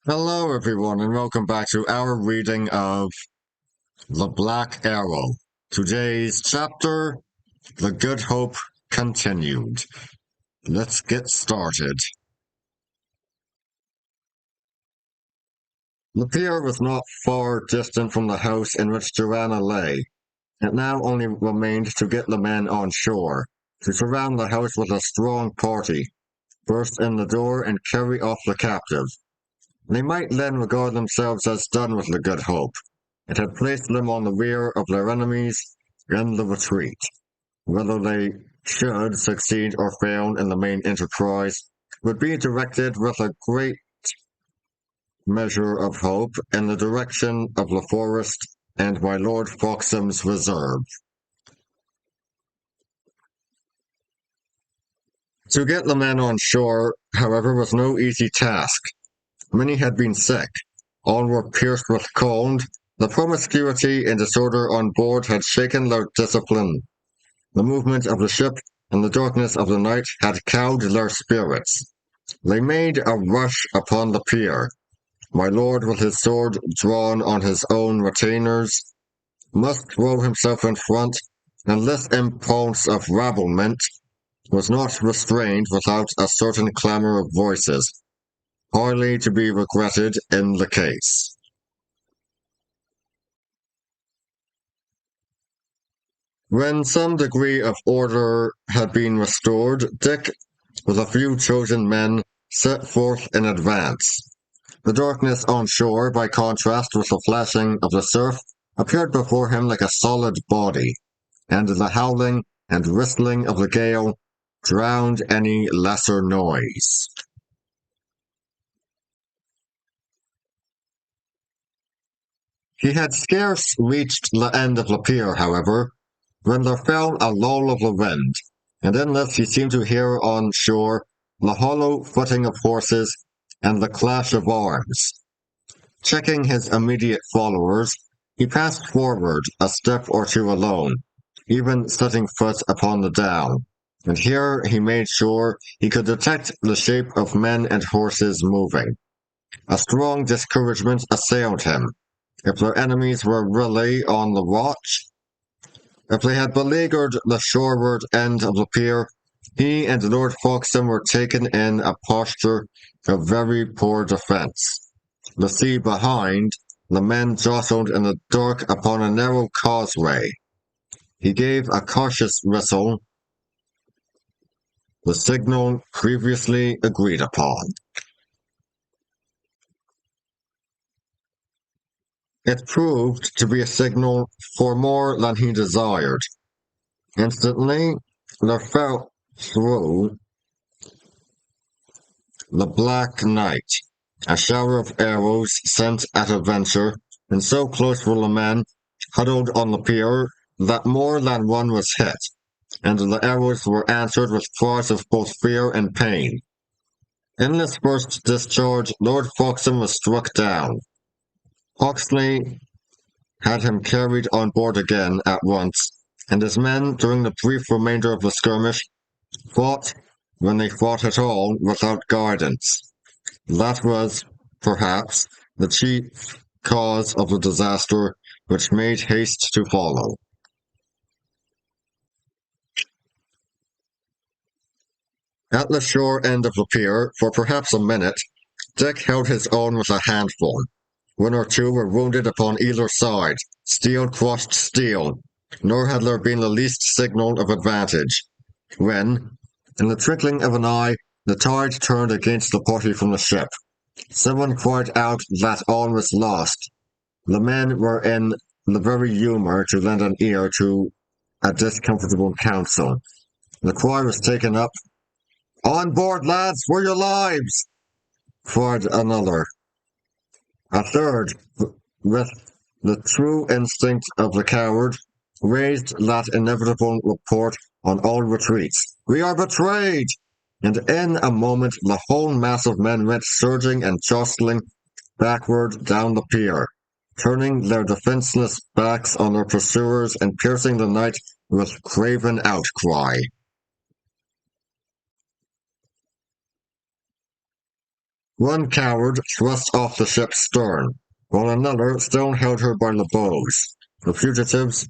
Hello, everyone, and welcome back to our reading of The Black Arrow. Today's chapter, The Good Hope Continued. Let's get started. The pier was not far distant from the house in which Joanna lay. It now only remained to get the men on shore, to surround the house with a strong party, burst in the door, and carry off the captive. They might then regard themselves as done with the Good Hope. It had placed them on the rear of their enemies in the retreat. Whether they should succeed or fail in the main enterprise would be directed with a great measure of hope in the direction of the forest and my Lord Foxham's reserve. To get the men on shore, however, was no easy task. Many had been sick. All were pierced with cold. The promiscuity and disorder on board had shaken their discipline. The movement of the ship and the darkness of the night had cowed their spirits. They made a rush upon the pier. My lord, with his sword drawn on his own retainers, must throw himself in front, and this impulse of rabblement was not restrained without a certain clamour of voices, highly to be regretted in the case. When some degree of order had been restored, Dick, with a few chosen men, set forth in advance. The darkness on shore, by contrast with the flashing of the surf, appeared before him like a solid body, and the howling and whistling of the gale drowned any lesser noise. He had scarce reached the end of the pier, however, when there fell a lull of the wind, and in this he seemed to hear on shore the hollow footing of horses and the clash of arms. Checking his immediate followers, he passed forward a step or two alone, even setting foot upon the down, and here he made sure he could detect the shape of men and horses moving. A strong discouragement assailed him. If their enemies were really on the watch, if they had beleaguered the shoreward end of the pier, he and Lord Foxham were taken in a posture of very poor defence. The sea behind, the men jostled in the dark upon a narrow causeway. He gave a cautious whistle, the signal previously agreed upon. It proved to be a signal for more than he desired. Instantly, there fell through the black night a shower of arrows sent at a venture, and so close were the men huddled on the pier that more than one was hit, and the arrows were answered with cries of both fear and pain. In this first discharge, Lord Foxham was struck down. Hawksley had him carried on board again at once, and his men, during the brief remainder of the skirmish, fought, when they fought at all, without guidance. That was, perhaps, the chief cause of the disaster which made haste to follow. At the shore end of the pier, for perhaps a minute, Dick held his own with a handful. One or two were wounded upon either side. Steel crushed steel, nor had there been the least signal of advantage, when, in the twinkling of an eye, the tide turned against the party from the ship. Someone cried out that all was lost. The men were in the very humour to lend an ear to a discomfortable counsel. The cry was taken up. "On board, lads, for your lives!" cried another. A third, with the true instinct of the coward, raised that inevitable report on all retreats. "We are betrayed!" And in a moment the whole mass of men went surging and jostling backward down the pier, turning their defenceless backs on their pursuers and piercing the night with craven outcry. One coward thrust off the ship's stern, while another still held her by the bows. The fugitives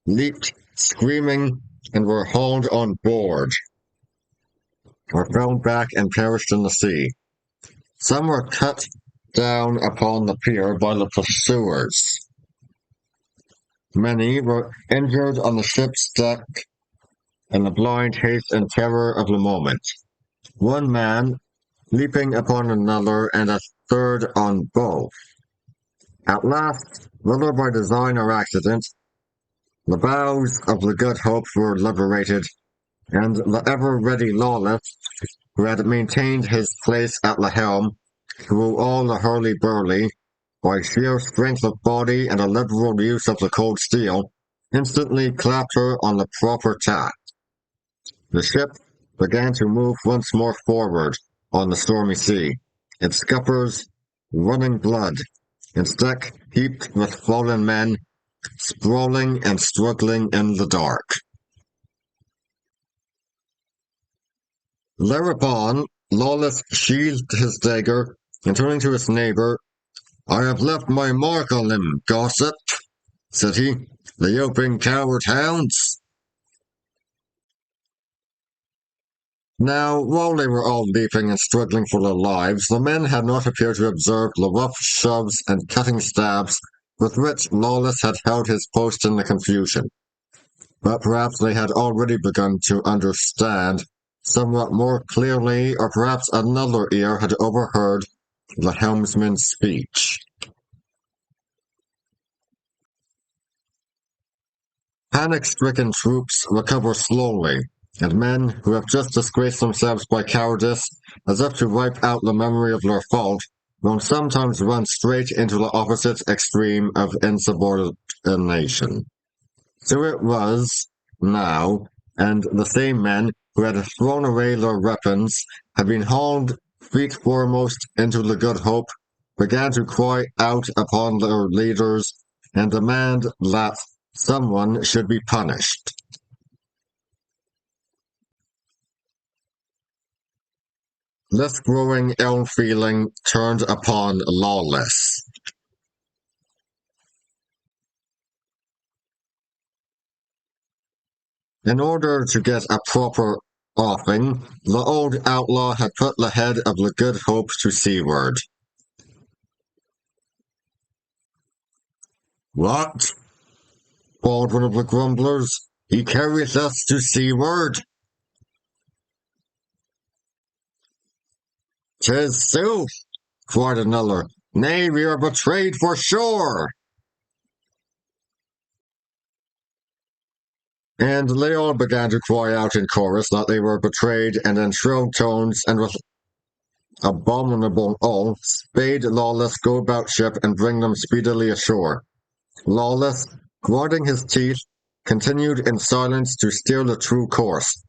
leaped, screaming, and were hauled on board, or fell back and perished in the sea. Some were cut down upon the pier by the pursuers. Many were injured on the ship's deck in the blind haste and terror of the moment. One man leaping upon another and a third on both. At last, whether by design or accident, the bows of the Good Hope were liberated, and the ever-ready Lawless, who had maintained his place at the helm through all the hurly-burly, by sheer strength of body and a liberal use of the cold steel, instantly clapped her on the proper tack. The ship began to move once more forward on the stormy sea, its scuppers running blood, its deck heaped with fallen men, sprawling and struggling in the dark. Thereupon, Lawless sheathed his dagger, and turning to his neighbour, "I have left my mark on them, gossip," said he, "the yelping coward hounds." Now, while they were all leaping and struggling for their lives, the men had not appeared to observe the rough shoves and cutting stabs with which Lawless had held his post in the confusion. But perhaps they had already begun to understand somewhat more clearly, or perhaps another ear had overheard the helmsman's speech. Panic-stricken troops recover slowly, and men who have just disgraced themselves by cowardice, as if to wipe out the memory of their fault, will sometimes run straight into the opposite extreme of insubordination. So it was, now, and the same men who had thrown away their weapons, had been hauled feet foremost into the Good Hope, began to cry out upon their leaders and demand that someone should be punished. This growing ill feeling turned upon Lawless. In order to get a proper offing, the old outlaw had put the head of the Good Hope to seaward. "What?" bawled one of the grumblers. "He carrieth us to seaward?" "'Tis sooth," cried another. "Nay, we are betrayed for sure." And they all began to cry out in chorus that they were betrayed, and in shrill tones and with abominable oaths bade Lawless go about ship and bring them speedily ashore. Lawless, grinding his teeth, continued in silence to steer the true course,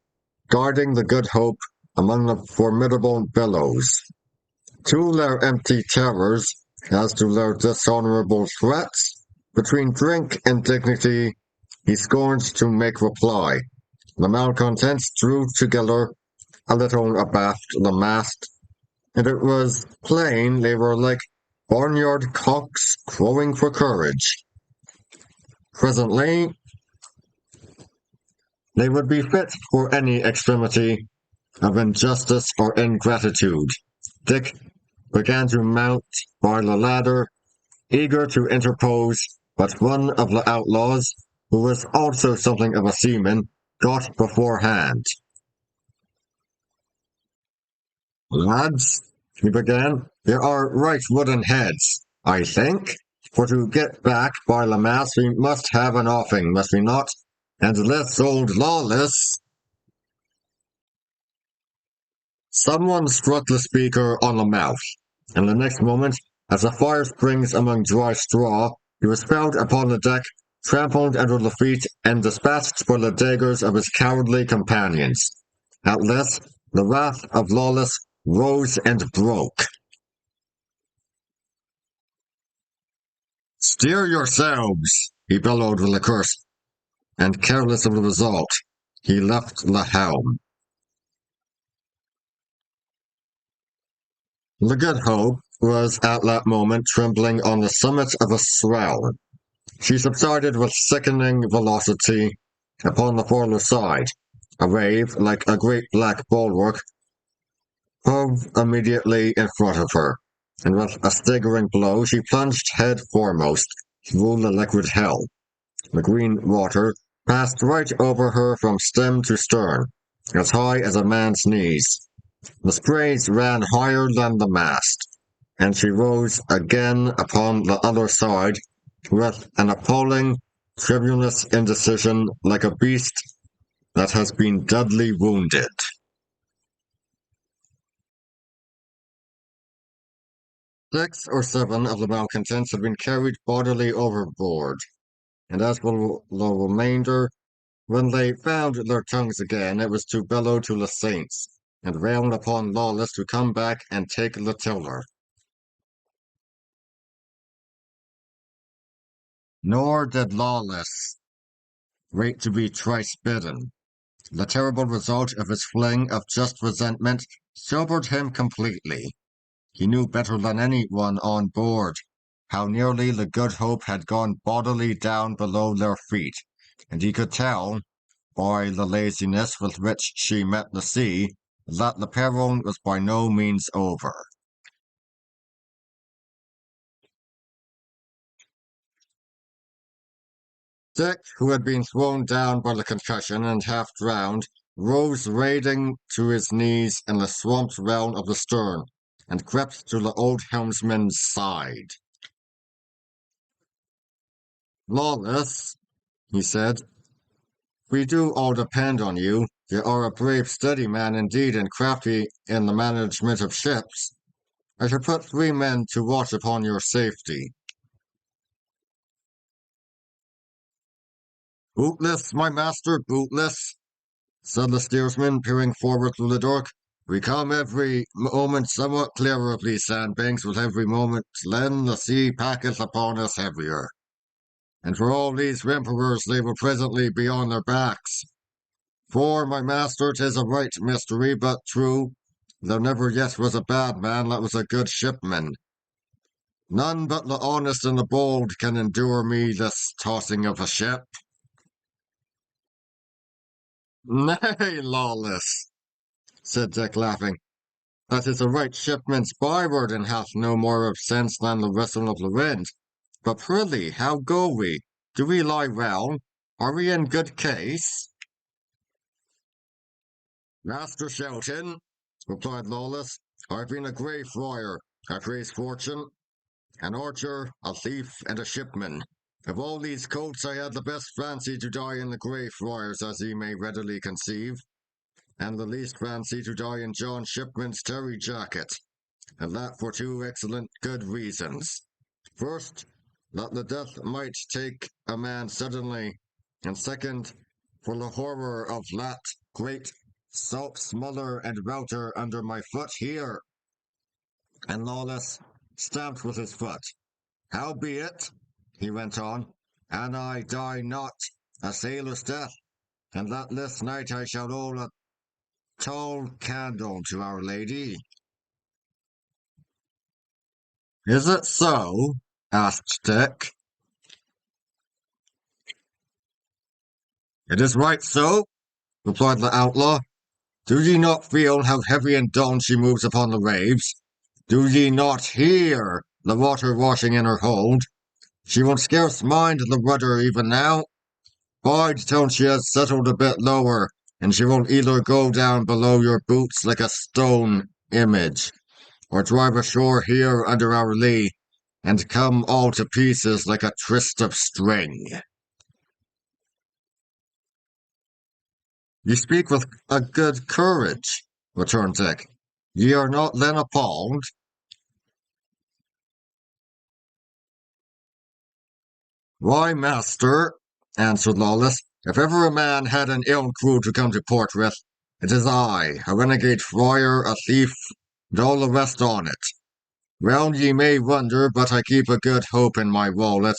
guarding the Good Hope among the formidable billows. To their empty terrors, as to their dishonourable threats, between drink and dignity, he scorned to make reply. The malcontents drew together, a little abaft the mast, and it was plain they were like barnyard cocks crowing for courage. Presently, they would be fit for any extremity of injustice or ingratitude. Dick began to mount by the ladder, eager to interpose, but one of the outlaws, who was also something of a seaman, got beforehand. "Lads," he began, "there are right wooden heads, I think, for to get back by the mass we must have an offing, must we not? And this old Lawless—" Someone struck the speaker on the mouth, and the next moment, as a fire springs among dry straw, he was felled upon the deck, trampled under the feet, and dispatched by the daggers of his cowardly companions. At this, the wrath of Lawless rose and broke. "Steer yourselves!" he bellowed with a curse, and careless of the result, he left the helm. The Good Hope was at that moment trembling on the summit of a swell. She subsided with sickening velocity upon the forward side. A wave, like a great black bulwark, hove immediately in front of her, and with a staggering blow she plunged head foremost through the liquid hell. The green water passed right over her from stem to stern, as high as a man's knees. The sprays ran higher than the mast, and she rose again upon the other side with an appalling, tremulous indecision like a beast that has been deadly wounded. 6 or 7 of the malcontents had been carried bodily overboard, and as for the remainder, when they found their tongues again, it was to bellow to the saints, and rail upon Lawless to come back and take the tiller. Nor did Lawless wait to be thrice bidden. The terrible result of his fling of just resentment sobered him completely. He knew better than any one on board how nearly the Good Hope had gone bodily down below their feet, and he could tell, by the laziness with which she met the sea, that the peril was by no means over. Dick, who had been thrown down by the concussion and half drowned, rose wading to his knees in the swamped realm of the stern, and crept to the old helmsman's side. Lawless, he said, we do all depend on you. You are a brave, steady man indeed, and crafty in the management of ships. I shall put 3 men to watch upon your safety. Bootless, my master, bootless, said the steersman, peering forward through the dark. We come every moment somewhat clearer of these sandbanks, with every moment then the sea packeth upon us heavier. And for all these emperors they will presently be on their backs. For, my master, 'tis a right mystery, but true, there never yet was a bad man that was a good shipman. None but the honest and the bold can endure me this tossing of a ship. Nay, Lawless, said Dick, laughing. That is a right shipman's byword, and hath no more of sense than the whistle of the wind. But prithee, how go we? Do we lie well? Are we in good case? Master Shelton, replied Lawless, I've been a grey friar, I praise fortune, an archer, a thief, and a shipman. Of all these coats I had the best fancy to die in the Grey Friars, as ye may readily conceive, and the least fancy to die in John Shipman's terry jacket, and that for 2 excellent good reasons. First, that the death might take a man suddenly, and second, for the horror of that great salt smother and router under my foot here. And Lawless stamped with his foot. Howbeit, he went on, an I die not a sailor's death, and that this night I shall roll a tall candle to Our Lady. Is it so? Asked Dick. It is right so, replied the outlaw. Do ye not feel how heavy and dull she moves upon the waves? Do ye not hear the water washing in her hold? She won't scarce mind the rudder even now. Bide till she has settled a bit lower, and she won't either go down below your boots like a stone image, or drive ashore here under our lee, and come all to pieces like a tryst of string. Ye speak with a good courage, returned Dick. Ye are not then appalled? Why, master, answered Lawless, if ever a man had an ill crew to come to port with, it is I, a renegade friar, a thief, and all the rest on it. Well, ye may wonder, but I keep a good hope in my wallet,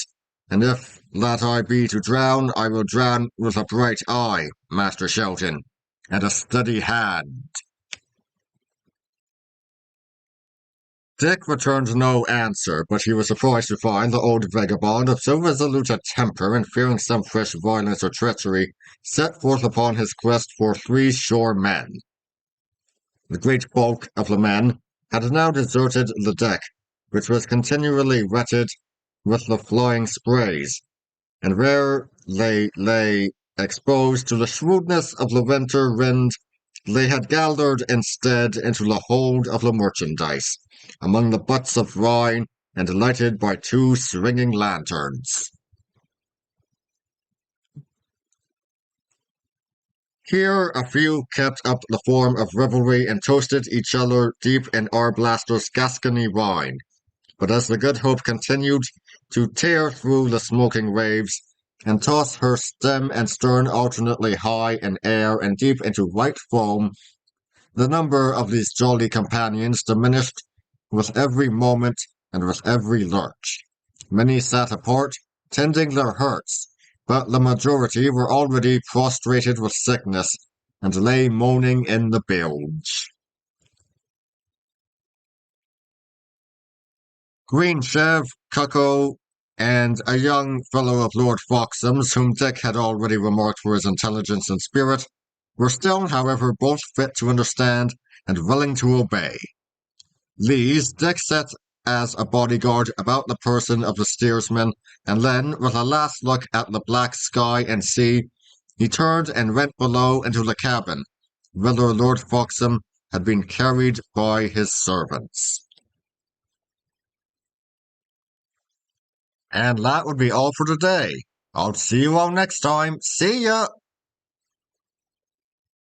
and if that I be to drown, I will drown with a bright eye, Master Shelton, and a steady hand. Dick returned no answer, but he was surprised to find the old vagabond of so resolute a temper and fearing some fresh violence or treachery, set forth upon his quest for 3 sure men. The great bulk of the men had now deserted the deck, which was continually wetted with the flying sprays, and where they lay exposed to the shrewdness of the winter wind, they had gathered instead into the hold of the merchandise, among the butts of Bryan, and lighted by 2 swinging lanterns. Here a few kept up the form of revelry and toasted each other deep in Arblaster's Gascony wine. But as the Good Hope continued to tear through the smoking waves, and toss her stem and stern alternately high in air and deep into white foam, the number of these jolly companions diminished with every moment and with every lurch. Many sat apart, tending their hurts, but the majority were already prostrated with sickness, and lay moaning in the bilge. Greensheve, Cucko, and a young fellow of Lord Foxham's, whom Dick had already remarked for his intelligence and spirit, were still, however, both fit to understand and willing to obey. These Dick set as a bodyguard about the person of the steersman, and then, with a last look at the black sky and sea, he turned and went below into the cabin, whither Lord Foxham had been carried by his servants. And that would be all for today. I'll see you all next time. See ya!